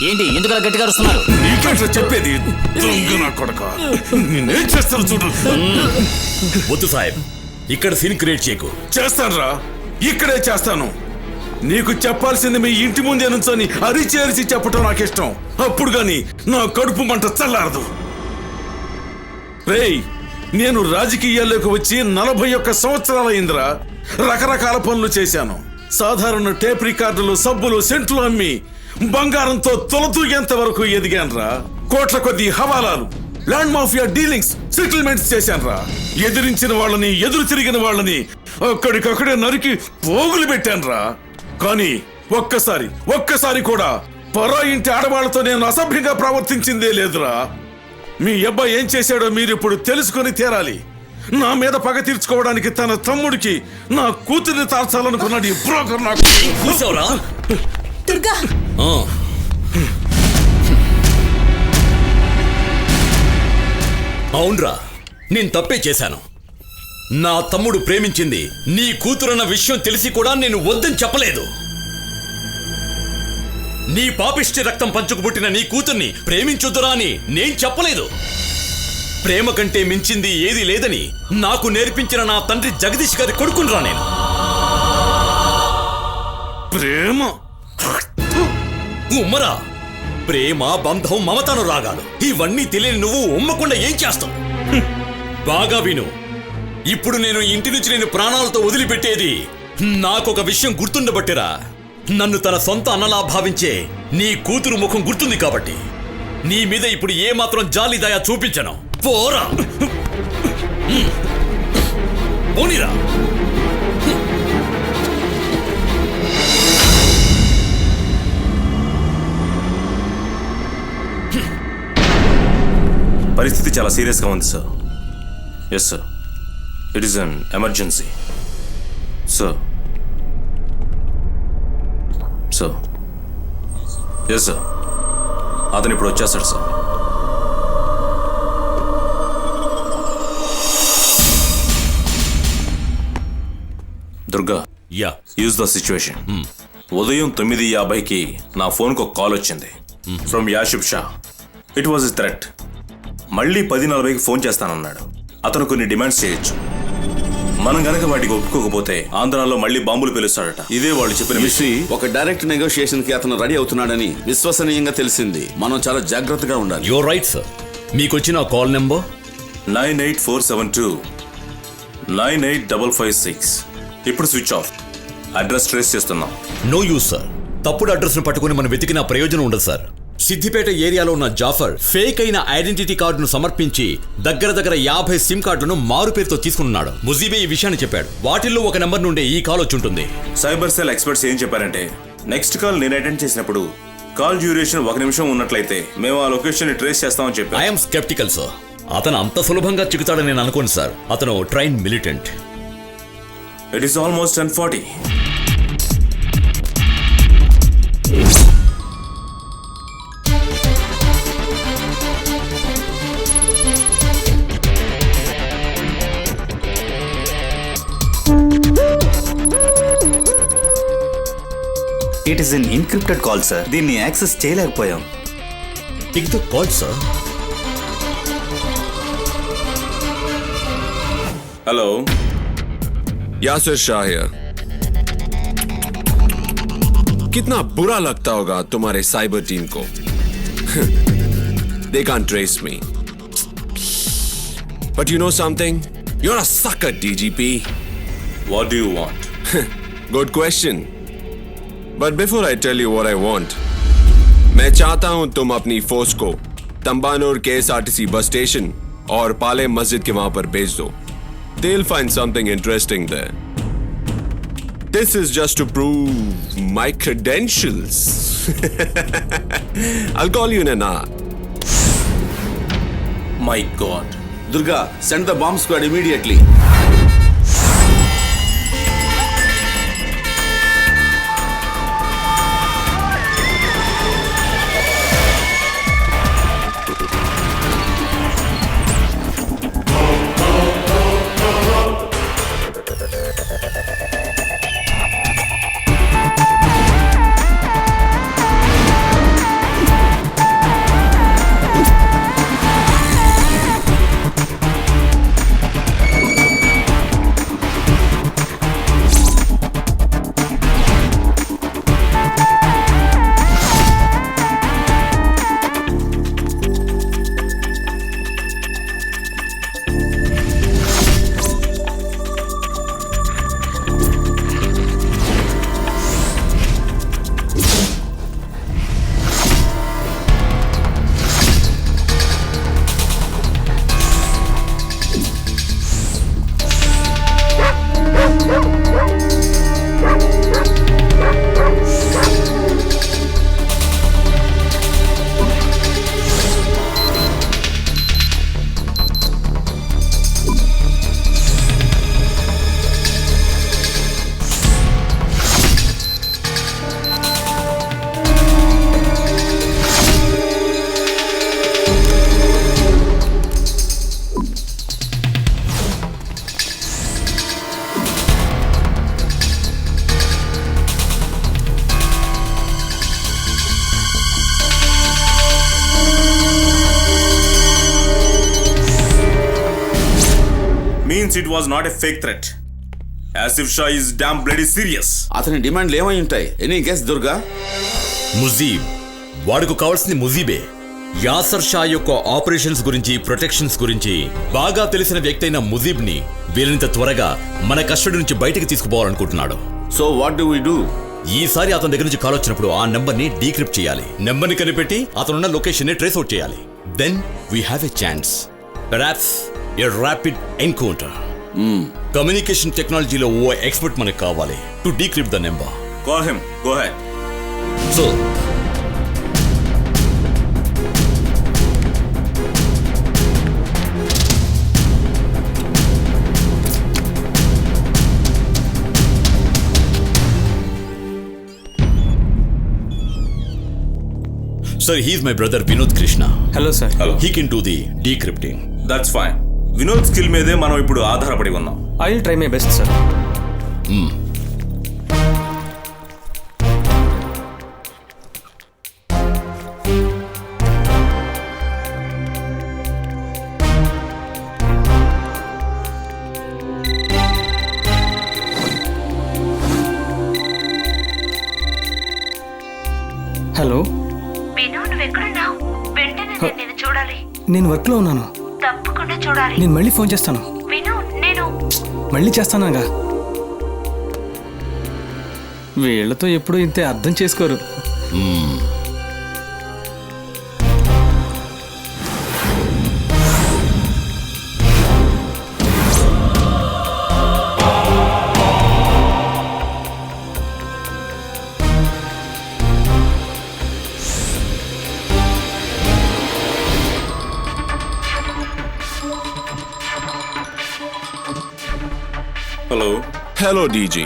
ఏంటి ఎందుకు అలా గట్టిగా అరుస్తున్నారు? నీకేంటో చెప్పేది దొంగ నా కొడక. నేనేం చేస్తాను చూడు. వద్దు సాహెబ్, ఇక్కడ సీన్ క్రియేట్ చేయకు. చేస్తానురా, ఇక్కడే చేస్తాను. నీకు చెప్పాల్సింది మీ ఇంటి ముందే నుంచొని అరిచి చెప్పటం నాకు ఇష్టం. అప్పుడు గాని నా కడుపు మంట చల్లారదు. రేయ్, నేను రాజకీయాల్లోకి వచ్చి 41 సంవత్సరాలైందిరా. రకరకాల పనులు చేశాను. సాధారణ టేప్ రికార్డులు, సబ్బులు, సెంట్లు అమ్మి బంగారంతో తొలతూగేంత వరకు ఎదిగాన్రా. కోట్ల కొద్ది హవాలాలు, ల్యాండ్ మాఫియా డీలింగ్స్, సెటిల్మెంట్స్ చేశాన్రా. ఎదిరించిన వాళ్ళని, ఎదురు తిరిగిన వాళ్ళని అక్కడికక్కడే నరికి పోగులు పెట్టాన్రా. కానీ ఒక్కసారి కూడా పరా ఇంటి ఆడవాళ్లతో నేను అసభ్యంగా ప్రవర్తించిందే లేదురా. మీ అబ్బాయి ఏం చేశాడో మీరిప్పుడు తెలుసుకొని తీరాలి. నా మీద పగ తీర్చుకోవడానికి తన తమ్ముడికి నా కూతుర్ని తాల్చాలనుకున్నాడు ఈ బ్రోకర్. నాకు కూర్చోరా. దుర్గా, అవునరా, నేను తప్పే చేశాను. నా తమ్ముడు ప్రేమించింది నీ కూతురన్న విషయం తెలిసి కూడా నేను వద్దని చెప్పలేదు. నీ పాపిష్టి రక్తం పంచుకు పుట్టిన నీ కూతుర్ని ప్రేమించొద్దురా అని నేను చెప్పలేదు. ప్రేమ కంటే మించింది ఏది లేదని నాకు నేర్పించిన నా తండ్రి జగదీష్ గారి కొడుకునరా నేను. ప్రేమ ఉమ్మరా. ప్రేమ, బంధం, మమతను రాగాలు ఇవన్నీ తెలియని నువ్వు ఉమ్మకుండా ఏం చేస్తావు? బాగా విను. ఇప్పుడు నేను ఇంటి నుంచి నేను ప్రాణాలతో వదిలిపెట్టేది నాకొక విషయం గుర్తుండబట్టిరా. నన్ను తన సొంత అన్నలా భావించే నీ కూతురు ముఖం గుర్తుంది కాబట్టి నీ మీద ఇప్పుడు ఏమాత్రం జాలి దయ చూపించను. పోరా, పోనీరా. పరిస్థితి చాలా సీరియస్గా ఉంది sir. Yes sir, it is an emergency sir. Sir, yes sir, అతను ఇప్పుడు వచ్చేస్తాడు sir. Durga, yeah, use the situation. ఉదయం 9:50కి నా ఫోన్కి ఒక కాల్ వచ్చింది from Yashib Shah. It was a threat. మళ్ళీ 10:40కి ఫోన్ చేస్తానన్నాడు. అతను కొన్ని డిమాండ్స్ చేయొచ్చు. మనం గనక వాటికి ఒప్పుకోకపోతే ఆంధ్రాలో మళ్ళీ బాంబులు పేలుస్తాడట. ఇదే వాళ్ళు చెప్పిన విషయం. ఒక డైరెక్ట్ నెగోషియేషన్ కి అతను రెడీ అవుతున్నాడని విశ్వసనీయంగా తెలిసింది. మనం చాలా జాగ్రత్తగా ఉండాలి. Your right sir. మీకు వచ్చిన కాల్ నెంబర్ 9847298556. ఇప్పుడు స్విచ్ ఆఫ్. అడ్రస్ ట్రేస్ చేస్తున్నాం. No use sir. తప్పుడు అడ్రస్ ను పట్టుకుని మనం వెతికిన ప్రయోజనం ఉండదు సార్. సిద్దిపేట ఏరియాలో ఉన్న జాఫర్ ఫేక్ అయిన ఐడెంటిటీ కార్డును సమర్పించి దగ్గర 50 సిమ్ కార్డులను మారు పేరుతో తీసుకున్నాడు. ముజీబే ఈ విషయాన్ని చెప్పాడు. వాటిల్లో ఒక నెంబర్ నుండి ఈ కాల్ వచ్చి ఉంటుంది. సైబర్ సెల్ ఎక్స్పర్ట్స్ ఏం చెప్పారంటే, నెక్స్ట్ కాల్ నేను అటెండ్ చేసినప్పుడు కాల్ డ్యూరేషన్ 1 నిమిషం ఉన్నట్లయితే మేము ఆ లొకేషన్ ని ట్రేస్ చేస్తామని చెప్పారు. I'm sceptical sir. అతను అంత సులభంగా చిక్కుతాడని నేను అనుకోను సార్. అతను train militant. It is almost 10:40. It is an encrypted call sir. దీన్ని యాక్సెస్ చేయలేకపోయాం. Take the call sir. Hello, Yasir Shah here. कितना बुरा लगता होगा तुम्हारे साइबर टीम को. They can't trace me. But you know something? You're a sucker, DGP. what do you want? Good question. But before I tell you what I want, मैं चाहता हूं तुम अपनी फोर्स को तंबानूर KSRTC बस स्टेशन और पाले मस्जिद के वहां पर भेज दो. They'll find something interesting there. This is just to prove my credentials. I'll call you in an hour. My God. Durga, send the bomb squad immediately. means it was not a fake threat. Asif Shah is damn bloody serious. అతని డిమాండ్లు ఏమై ఉంటాయి? Any guess Durga? Mujeeb, వాడుకు కావాల్సింది ముజీబే. Acer Shah యొక్క operations గురించి, protections గురించి బాగా తెలిసిన వ్యక్తి అయిన ముజీబ్ ని వీలైనంత త్వరగా మన కస్టడీ నుంచి బయటికి తీసుకుపోవాలనుకుంటున్నాడు. So what do we do? ఈసారి అతని దగ్గర నుంచి కాల్ వచ్చినప్పుడు ఆ నెంబర్ ని డీక్రిప్ట్ చేయాలి. నెంబర్ ని కనిపెట్టి అతనున్న లొకేషన్ ని ట్రేస్ అవుట్ చేయాలి. Then we have a chance. Perhaps a rapid encounter. Communication టెక్నాలజీలో ఓ ఎక్స్పర్ట్ మనకు కావాలి to decrypt the number. Call him. Go ahead. So Sir, he's my brother Vinod Krishna. Hello, sir. Hello. He can do the decrypting. That's fine. Vinod skill మీదే మనం ఇప్పుడు ఆధారపడి ఉన్నాం. I will try my best, sir. Hello, విను, నువ్వెక్కడున్నావు? వెంటనే నేను నిన్ను చూడాలి. నేను వర్క్లో ఉన్నాను. తప్పకుండా చూడాలి. నేను మళ్ళీ ఫోన్ చేస్తాను. విను, నేను మళ్ళీ చేస్తానాగా. వీళ్ళతో ఎప్పుడూ ఇంతే అర్థం చేసుకోరు. Hello. Hello DG.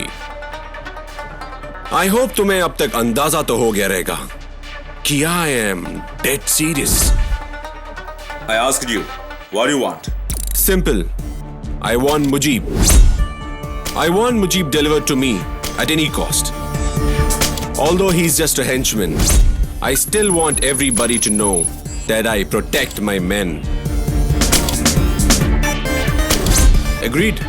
I hope तुम्हें अब तक अंदाजा तो हो गया रहेगा कि I am dead serious. I asked you, what do you want? Simple. I want Mujib. I want Mujib delivered to me at any cost. Although he's just a henchman, I still want everybody to know that I protect my men. Agreed?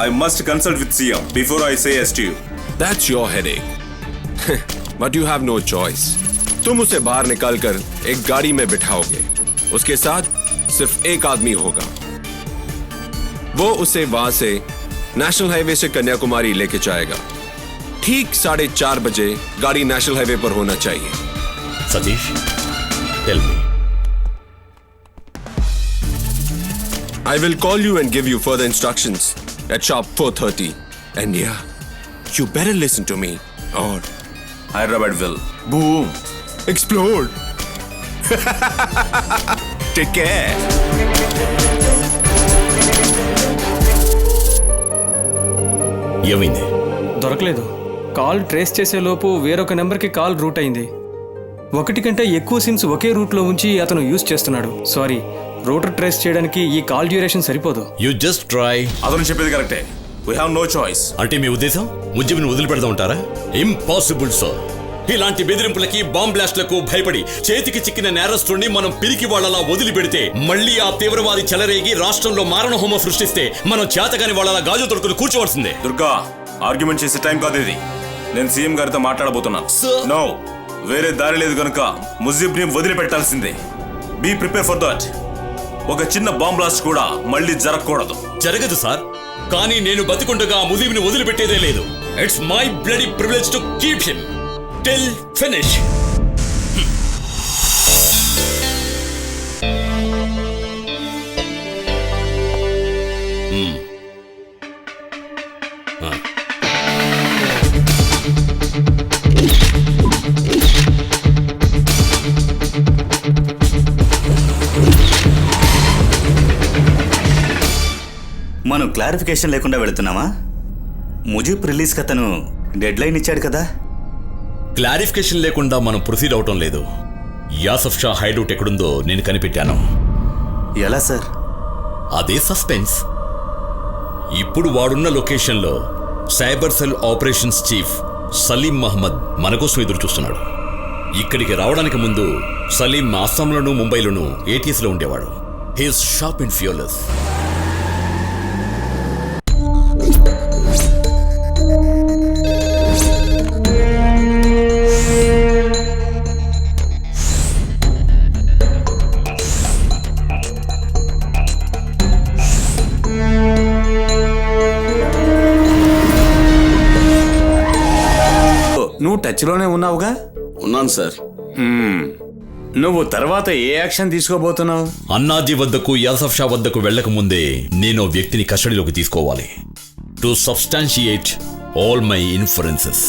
I must consult with CM before I say yes to you. That's your headache. But you have no choice. तुम उसे बाहर निकालकर एक गाड़ी में बिठाओगे. उसके साथ सिर्फ एक आदमी होगा. वो उसे वहां से नेशनल हाईवे से कन्याकुमारी लेके जाएगा. ठीक 4:30 बजे गाड़ी नेशनल हाईवे पर होना चाहिए. Satish, tell me. I will call you and give you further instructions at sharp 4:30. And yeah, you better listen to me or Hyderabad will boom. explode. Take care. ఏమైంది? దొరకలేదు. కాల్ ట్రేస్ చేసే లోపు వేరొక నెంబర్కి call route అయింది. ఒకటి కంటే ఎక్కువ సిమ్స్ ఒకే రూట్లో ఉంచి అతను యూజ్ చేస్తున్నాడు. సారీ, రూటర్ ట్రేస్ చేయడానికి ఈ కాల్ డ్యూరేషన్ సరిపోదు. You just try. అతను చెప్పేది కరెక్టే. We have no choice. అంటే మీ ఉద్దేశం ముజ్జిబిని వదిలిపెడతా ఉంటారా? Impossible sir. ఇలాంటి బెదిరింపులకి, బాంబ్ బ్లాస్ట్లకు భయపడి చేతికి చిక్కిన నేరస్తుడిని మనం పిరికి వాళ్ళలా వదిలిపెడితే మళ్ళీ ఆ తీవ్రవాది చెలరేగి రాష్ట్రంలో మారణహోమం సృష్టిస్తే మనం చేతగాని వాళ్ళలా గాజు తొడుకుని కూర్చోవలసిందే. దుర్గా, ఆర్గ్యుమెంట్ చేసే టైం కాదు ఇది. నేను సీఎం గారితో మాట్లాడబోతున్నాను. Sir. నో, వేరే దారి లేదు కనుక ముజిబ్ని వదిలిపెట్టాల్సిందే. Be prepare for that. ఒక చిన్న బాంబ్ బ్లాస్ట్ కూడా మళ్ళీ జరగకూడదు. జరగదు సార్, కానీ నేను బతికుండగా ఆ ముజీబ్ని వదిలిపెట్టేదే లేదు. It's my bloody privilege to keep him till finish. మనం క్లారిఫికేషన్ లేకుండా వెళుతున్నామా? ముజీబ్ రిలీజ్కి అతను డెడ్ లైన్ ఇచ్చాడు కదా. క్లారిఫికేషన్ లేకుండా మనం ప్రొసీడ్ అవటం లేదు. యాసఫ్ షా హైడౌట్ ఎక్కడుందో నేను కనిపెట్టాను. ఎలా సార్? అదే సస్పెన్స్. ఇప్పుడు వాడున్న లొకేషన్లో cyber cell operations chief Salim Mohammed మన కోసం ఎదురు చూస్తున్నాడు. ఇక్కడికి రావడానికి ముందు సలీం అస్సాంలోనూ ముంబైలోనూ ATSలో ఉండేవాడు. He's sharp and fearless. నువ్వు టచ్లోనే ఉన్నావుగా? ఉన్నాను సార్. నువ్వు తర్వాత ఏ యాక్షన్ తీసుకోబోతున్నావు? అన్నాజీ వద్దకు యాసఫ్ షా వద్దకు వెళ్లక ముందే నేను వ్యక్తిని కస్టడీలోకి తీసుకోవాలి. To substantiate all my inferences.